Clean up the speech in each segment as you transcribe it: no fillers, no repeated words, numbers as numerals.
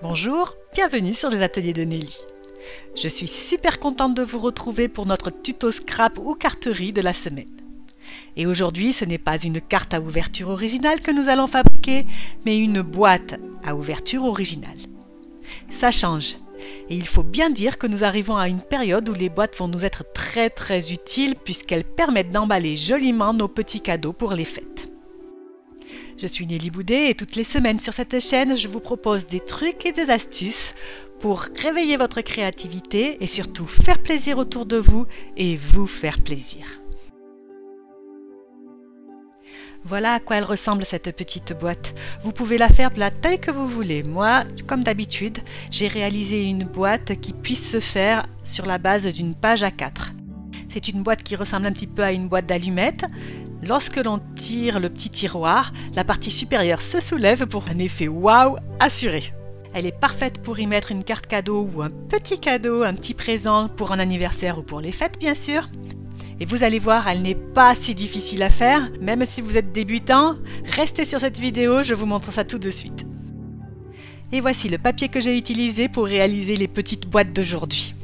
Bonjour, bienvenue sur les ateliers de Nelly. Je suis super contente de vous retrouver pour notre tuto scrap ou carterie de la semaine. Et aujourd'hui, ce n'est pas une carte à ouverture originale que nous allons fabriquer, mais une boîte à ouverture originale. Ça change. Et il faut bien dire que nous arrivons à une période où les boîtes vont nous être très utiles puisqu'elles permettent d'emballer joliment nos petits cadeaux pour les fêtes. Je suis Nelly Boudet et toutes les semaines sur cette chaîne, je vous propose des trucs et des astuces pour réveiller votre créativité et surtout faire plaisir autour de vous et vous faire plaisir. Voilà à quoi elle ressemble cette petite boîte. Vous pouvez la faire de la taille que vous voulez. Moi, comme d'habitude, j'ai réalisé une boîte qui puisse se faire sur la base d'une page A4. C'est une boîte qui ressemble un petit peu à une boîte d'allumettes. Lorsque l'on tire le petit tiroir, la partie supérieure se soulève pour un effet waouh assuré. Elle est parfaite pour y mettre une carte cadeau ou un petit présent pour un anniversaire ou pour les fêtes bien sûr. Et vous allez voir, elle n'est pas si difficile à faire, même si vous êtes débutant. Restez sur cette vidéo, je vous montre ça tout de suite. Et voici le papier que j'ai utilisé pour réaliser les petites boîtes d'aujourd'hui.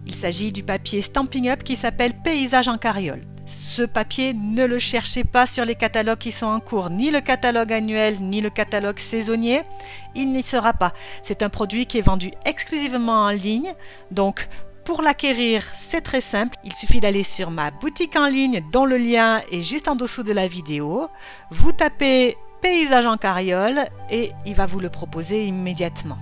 Il s'agit du papier Stampin' Up qui s'appelle Paysage en carriole. Ce papier, ne le cherchez pas sur les catalogues qui sont en cours, ni le catalogue annuel, ni le catalogue saisonnier. Il n'y sera pas. C'est un produit qui est vendu exclusivement en ligne, donc pour l'acquérir, c'est très simple. Il suffit d'aller sur ma boutique en ligne, dont le lien est juste en dessous de la vidéo. Vous tapez Paysage en carriole et il va vous le proposer immédiatement.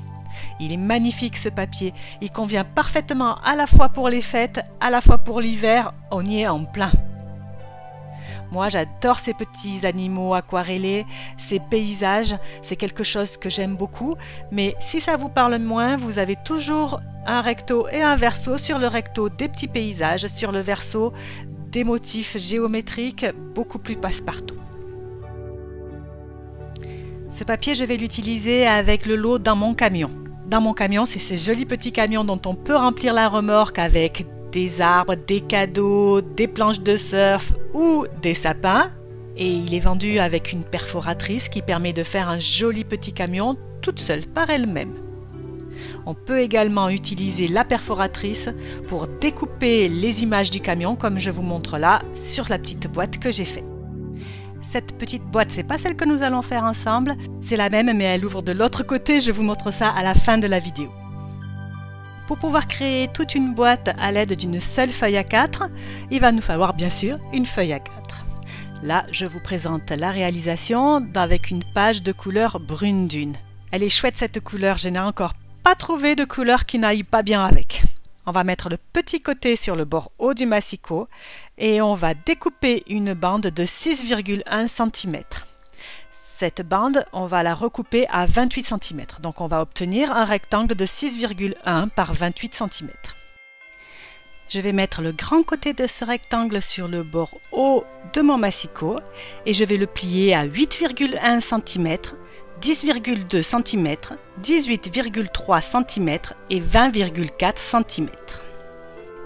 Il est magnifique ce papier. Il convient parfaitement à la fois pour les fêtes, à la fois pour l'hiver. On y est en plein. Moi, j'adore ces petits animaux aquarellés, ces paysages, c'est quelque chose que j'aime beaucoup. Mais si ça vous parle moins, vous avez toujours un recto et un verso. Sur le recto, des petits paysages, sur le verso, des motifs géométriques beaucoup plus passe-partout. Ce papier, je vais l'utiliser avec le lot dans mon camion. Dans mon camion, c'est ces jolis petits camions dont on peut remplir la remorque avec des arbres, des cadeaux, des planches de surf ou des sapins. Et il est vendu avec une perforatrice qui permet de faire un joli petit camion toute seule par elle-même. On peut également utiliser la perforatrice pour découper les images du camion comme je vous montre là sur la petite boîte que j'ai faite. Cette petite boîte, c'est pas celle que nous allons faire ensemble, c'est la même mais elle ouvre de l'autre côté, je vous montre ça à la fin de la vidéo. Pour pouvoir créer toute une boîte à l'aide d'une seule feuille A4, il va nous falloir bien sûr une feuille A4. Là, je vous présente la réalisation avec une page de couleur brune dune. Elle est chouette cette couleur, je n'ai encore pas trouvé de couleur qui n'aille pas bien avec. On va mettre le petit côté sur le bord haut du massicot et on va découper une bande de 6,1 cm. Cette bande, on va la recouper à 28 cm. Donc on va obtenir un rectangle de 6,1 par 28 cm. Je vais mettre le grand côté de ce rectangle sur le bord haut de mon massicot et je vais le plier à 8,1 cm, 10,2 cm, 18,3 cm et 20,4 cm.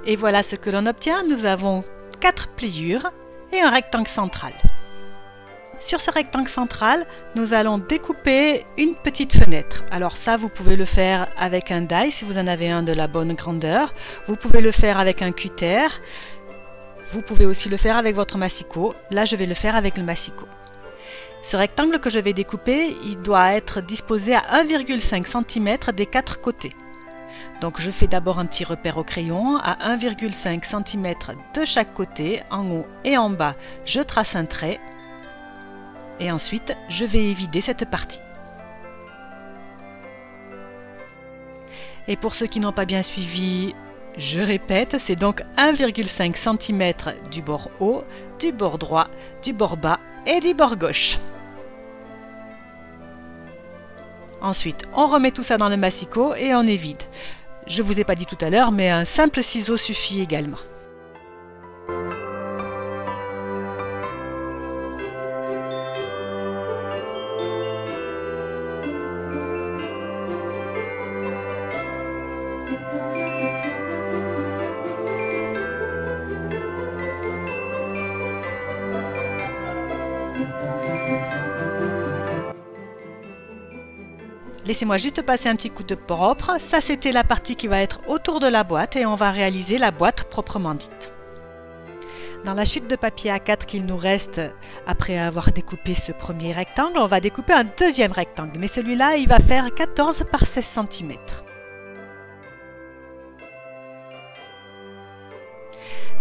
Et voilà ce que l'on obtient. Nous avons 4 pliures et un rectangle central. Sur ce rectangle central, nous allons découper une petite fenêtre. Alors ça, vous pouvez le faire avec un die si vous en avez un de la bonne grandeur. Vous pouvez le faire avec un cutter. Vous pouvez aussi le faire avec votre massicot. Là, je vais le faire avec le massicot. Ce rectangle que je vais découper, il doit être disposé à 1,5 cm des 4 côtés. Donc je fais d'abord un petit repère au crayon à 1,5 cm de chaque côté, en haut et en bas, je trace un trait et ensuite je vais évider cette partie. Et pour ceux qui n'ont pas bien suivi, je répète, c'est donc 1,5 cm du bord haut, du bord droit, du bord bas et du bord gauche. Ensuite, on remet tout ça dans le massicot et on évite. Je ne vous ai pas dit tout à l'heure, mais un simple ciseau suffit également. Laissez-moi juste passer un petit coup de propre. Ça, c'était la partie qui va être autour de la boîte et on va réaliser la boîte proprement dite. Dans la chute de papier A4 qu'il nous reste après avoir découpé ce premier rectangle, on va découper un deuxième rectangle. Mais celui-là, il va faire 14 par 16 cm.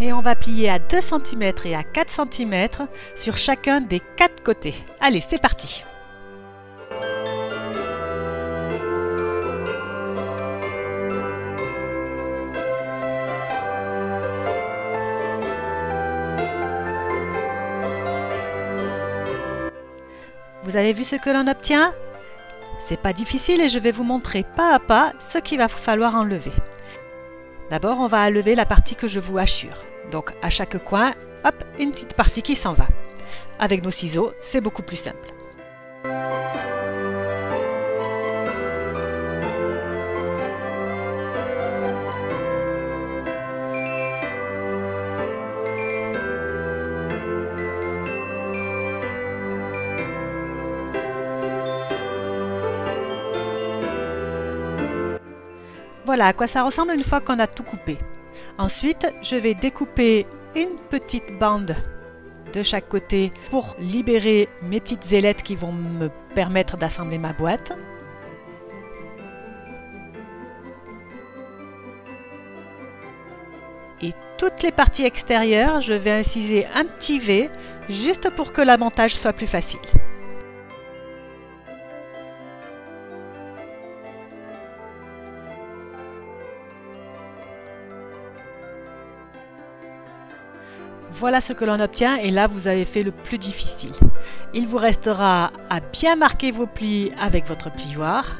Et on va plier à 2 cm et à 4 cm sur chacun des 4 côtés. Allez, c'est parti! Vous avez vu ce que l'on obtient? C'est pas difficile et je vais vous montrer pas à pas ce qu'il va falloir enlever. D'abord, on va enlever la partie que je vous hachure. Donc à chaque coin, hop, une petite partie qui s'en va. Avec nos ciseaux, c'est beaucoup plus simple. Voilà à quoi ça ressemble une fois qu'on a tout coupé. Ensuite, je vais découper une petite bande de chaque côté pour libérer mes petites ailettes qui vont me permettre d'assembler ma boîte. Et toutes les parties extérieures, je vais inciser un petit V juste pour que le montage soit plus facile. Voilà ce que l'on obtient et là vous avez fait le plus difficile. Il vous restera à bien marquer vos plis avec votre plioir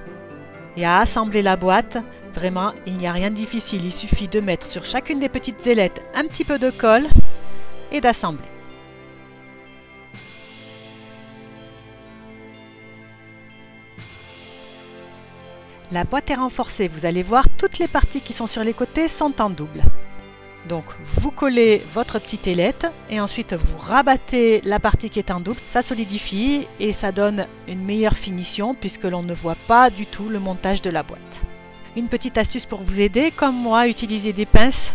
et à assembler la boîte. Vraiment, il n'y a rien de difficile, il suffit de mettre sur chacune des petites ailettes un petit peu de colle et d'assembler. La boîte est renforcée, vous allez voir, toutes les parties qui sont sur les côtés sont en double. Donc vous collez votre petite ailette et ensuite vous rabattez la partie qui est en double, ça solidifie et ça donne une meilleure finition puisque l'on ne voit pas du tout le montage de la boîte. Une petite astuce pour vous aider, comme moi, utilisez des pinces.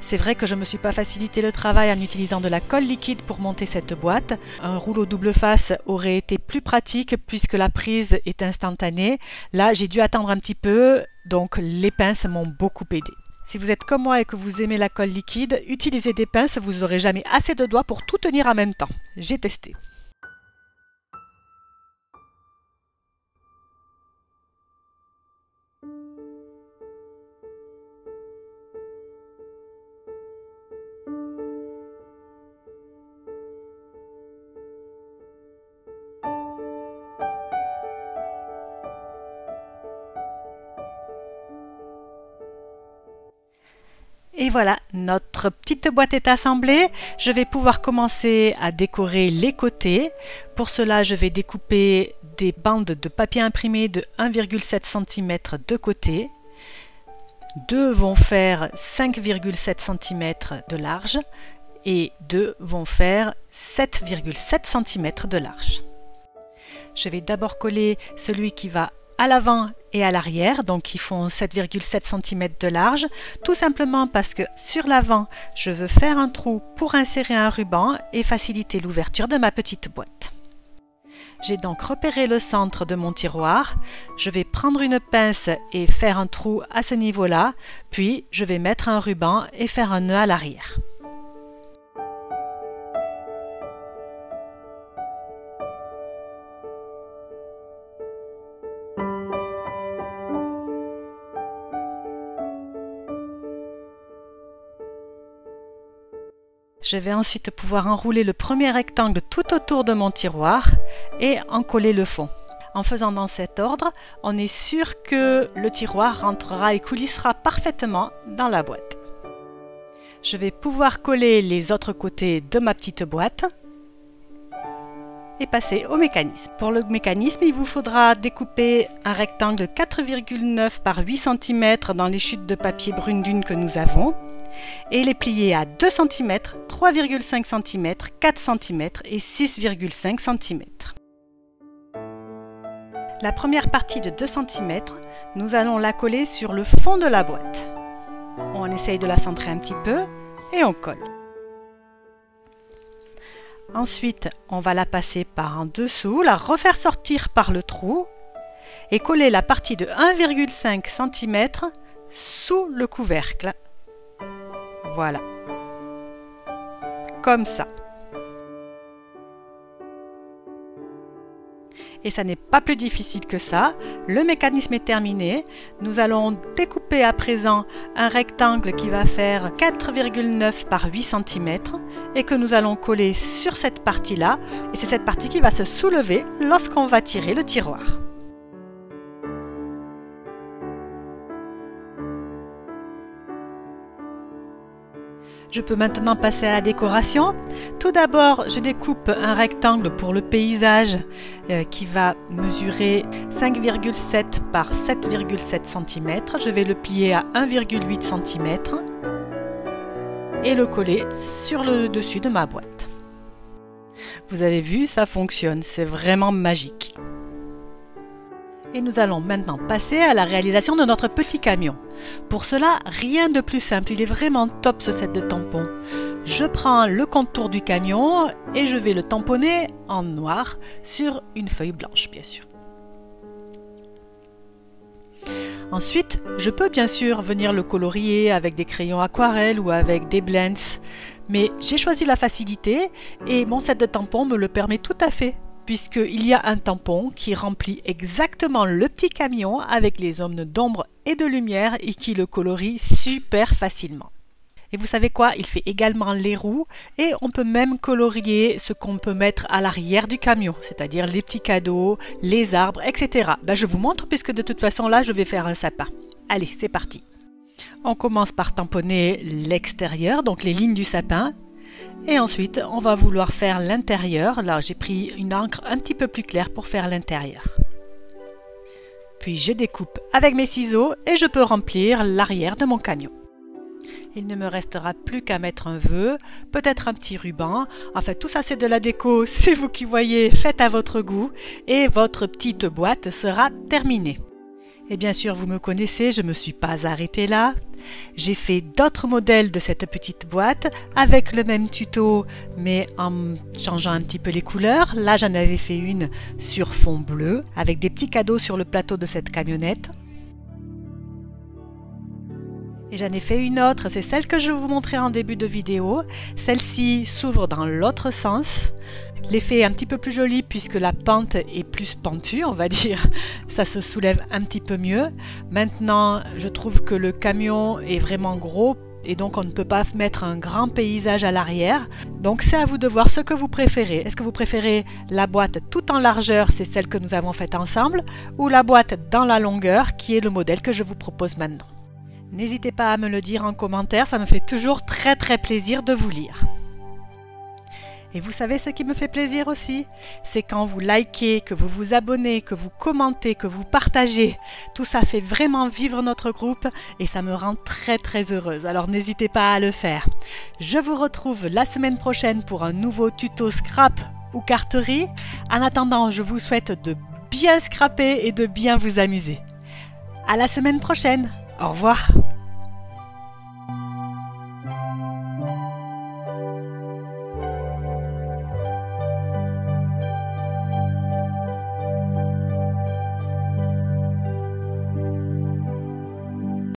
C'est vrai que je ne me suis pas facilité le travail en utilisant de la colle liquide pour monter cette boîte. Un rouleau double face aurait été plus pratique puisque la prise est instantanée. Là, j'ai dû attendre un petit peu, donc les pinces m'ont beaucoup aidé. Si vous êtes comme moi et que vous aimez la colle liquide, utilisez des pinces, vous n'aurez jamais assez de doigts pour tout tenir en même temps. J'ai testé. Et voilà, notre petite boîte est assemblée. Je vais pouvoir commencer à décorer les côtés. Pour cela, je vais découper des bandes de papier imprimé de 1,7 cm de côté. Deux vont faire 5,7 cm de large et deux vont faire 7,7 cm de large. Je vais d'abord coller celui qui va à l'avant et à l'arrière, donc qui font 7,7 cm de large, tout simplement parce que sur l'avant, je veux faire un trou pour insérer un ruban et faciliter l'ouverture de ma petite boîte. J'ai donc repéré le centre de mon tiroir, je vais prendre une pince et faire un trou à ce niveau-là, puis je vais mettre un ruban et faire un nœud à l'arrière. Je vais ensuite pouvoir enrouler le premier rectangle tout autour de mon tiroir et en coller le fond. En faisant dans cet ordre, on est sûr que le tiroir rentrera et coulissera parfaitement dans la boîte. Je vais pouvoir coller les autres côtés de ma petite boîte et passer au mécanisme. Pour le mécanisme, il vous faudra découper un rectangle 4,9 par 8 cm dans les chutes de papier brune dune que nous avons et les plier à 2 cm, 3,5 cm, 4 cm et 6,5 cm. La première partie de 2 cm, nous allons la coller sur le fond de la boîte. On essaye de la centrer un petit peu et on colle. Ensuite, on va la passer par en dessous, la refaire sortir par le trou et coller la partie de 1,5 cm sous le couvercle. Voilà. Comme ça. Et ça n'est pas plus difficile que ça. Le mécanisme est terminé. Nous allons découper à présent un rectangle qui va faire 4,9 par 8 cm et que nous allons coller sur cette partie-là. Et c'est cette partie qui va se soulever lorsqu'on va tirer le tiroir. Je peux maintenant passer à la décoration. Tout d'abord, je découpe un rectangle pour le paysage qui va mesurer 5,7 par 7,7 cm. Je vais le plier à 1,8 cm et le coller sur le dessus de ma boîte. Vous avez vu, ça fonctionne, c'est vraiment magique. Et nous allons maintenant passer à la réalisation de notre petit camion. Pour cela, rien de plus simple, il est vraiment top ce set de tampons. Je prends le contour du camion et je vais le tamponner en noir sur une feuille blanche, bien sûr. Ensuite, je peux bien sûr venir le colorier avec des crayons aquarelles ou avec des blends, mais j'ai choisi la facilité et mon set de tampons me le permet tout à fait, puisqu'il y a un tampon qui remplit exactement le petit camion avec les zones d'ombre et de lumière et qui le colorie super facilement. Et vous savez quoi? Il fait également les roues et on peut même colorier ce qu'on peut mettre à l'arrière du camion, c'est-à-dire les petits cadeaux, les arbres, etc. Je vous montre puisque de toute façon là je vais faire un sapin. Allez, c'est parti. On commence par tamponner l'extérieur, donc les lignes du sapin. Et ensuite, on va vouloir faire l'intérieur. Là, j'ai pris une encre un petit peu plus claire pour faire l'intérieur. Puis je découpe avec mes ciseaux et je peux remplir l'arrière de mon camion. Il ne me restera plus qu'à mettre un vœu, peut-être un petit ruban. Enfin, tout ça c'est de la déco, c'est vous qui voyez, faites à votre goût et votre petite boîte sera terminée. Et bien sûr, vous me connaissez, je ne me suis pas arrêtée là. J'ai fait d'autres modèles de cette petite boîte avec le même tuto, mais en changeant un petit peu les couleurs. Là, j'en avais fait une sur fond bleu, avec des petits cadeaux sur le plateau de cette camionnette. Et j'en ai fait une autre, c'est celle que je vous montrais en début de vidéo. Celle-ci s'ouvre dans l'autre sens. L'effet est un petit peu plus joli puisque la pente est plus pentue, on va dire. Ça se soulève un petit peu mieux. Maintenant, je trouve que le camion est vraiment gros et donc on ne peut pas mettre un grand paysage à l'arrière. Donc c'est à vous de voir ce que vous préférez. Est-ce que vous préférez la boîte tout en largeur, c'est celle que nous avons faite ensemble, ou la boîte dans la longueur qui est le modèle que je vous propose maintenant? N'hésitez pas à me le dire en commentaire, ça me fait toujours très plaisir de vous lire. Et vous savez ce qui me fait plaisir aussi? C'est quand vous likez, que vous vous abonnez, que vous commentez, que vous partagez. Tout ça fait vraiment vivre notre groupe et ça me rend très heureuse. Alors n'hésitez pas à le faire. Je vous retrouve la semaine prochaine pour un nouveau tuto scrap ou carterie. En attendant, je vous souhaite de bien scraper et de bien vous amuser. À la semaine prochaine. Au revoir.